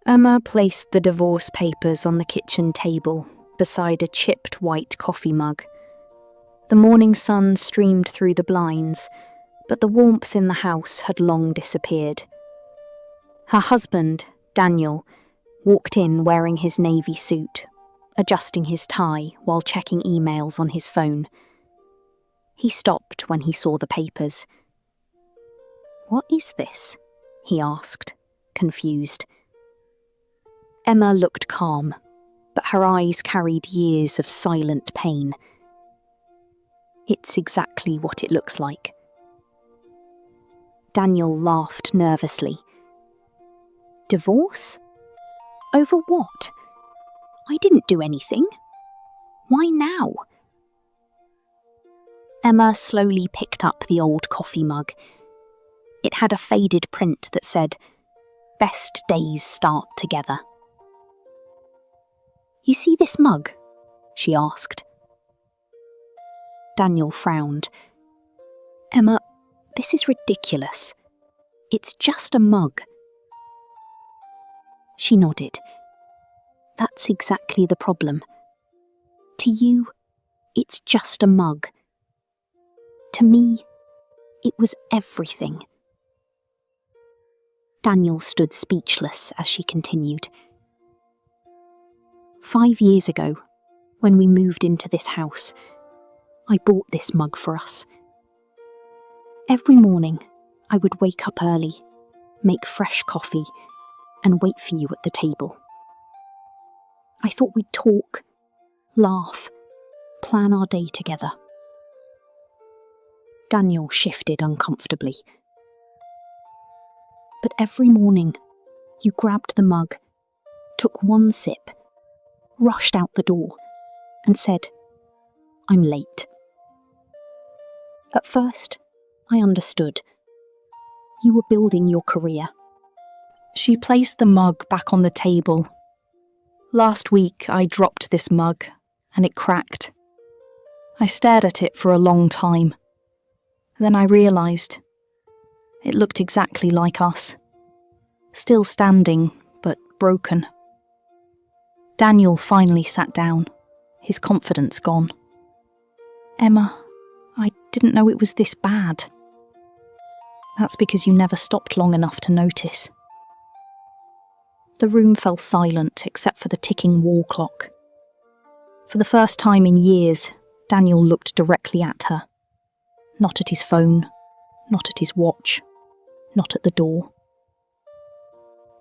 Emma placed the divorce papers on the kitchen table beside a chipped white coffee mug. The morning sun streamed through the blinds, but the warmth in the house had long disappeared. Her husband, Daniel, walked in wearing his navy suit, adjusting his tie while checking emails on his phone. He stopped when he saw the papers. "What is this?" he asked, confused. Emma looked calm, but her eyes carried years of silent pain. "It's exactly what it looks like." Daniel laughed nervously. "Divorce? Over what? I didn't do anything. Why now?" Emma slowly picked up the old coffee mug. It had a faded print that said, "Best days start together." "You see this mug?" she asked. Daniel frowned. "Emma, this is ridiculous. It's just a mug." She nodded. "That's exactly the problem. To you, it's just a mug. To me, it was everything." Daniel stood speechless as she continued. 5 years ago, when we moved into this house, I bought this mug for us. Every morning, I would wake up early, make fresh coffee, and wait for you at the table. I thought we'd talk, laugh, plan our day together. Daniel shifted uncomfortably. But every morning, you grabbed the mug, took one sip, rushed out the door, and said, "I'm late." At first, I understood. You were building your career. She placed the mug back on the table. "Last week, I dropped this mug, and it cracked. I stared at it for a long time. Then I realised it looked exactly like us. Still standing, but broken." Daniel finally sat down, his confidence gone. "Emma, I didn't know it was this bad." "That's because you never stopped long enough to notice." The room fell silent except for the ticking wall clock. For the first time in years, Daniel looked directly at her. Not at his phone, not at his watch, not at the door.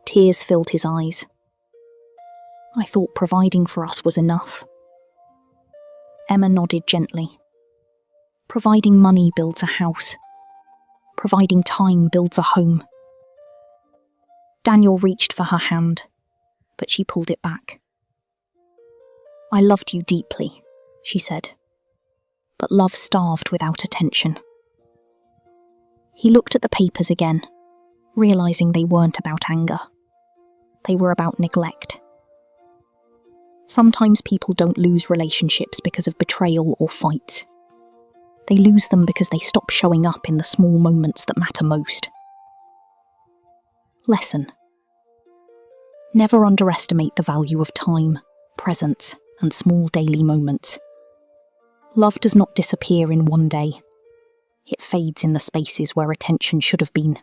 Tears filled his eyes. "I thought providing for us was enough." Emma nodded gently. "Providing money builds a house. Providing time builds a home." Daniel reached for her hand, but she pulled it back. "I loved you deeply," she said, "but love starved without attention." He looked at the papers again, realising they weren't about anger. They were about neglect. Sometimes people don't lose relationships because of betrayal or fights. They lose them because they stop showing up in the small moments that matter most. Lesson: never underestimate the value of time, presence, and small daily moments. Love does not disappear in one day. It fades in the spaces where attention should have been.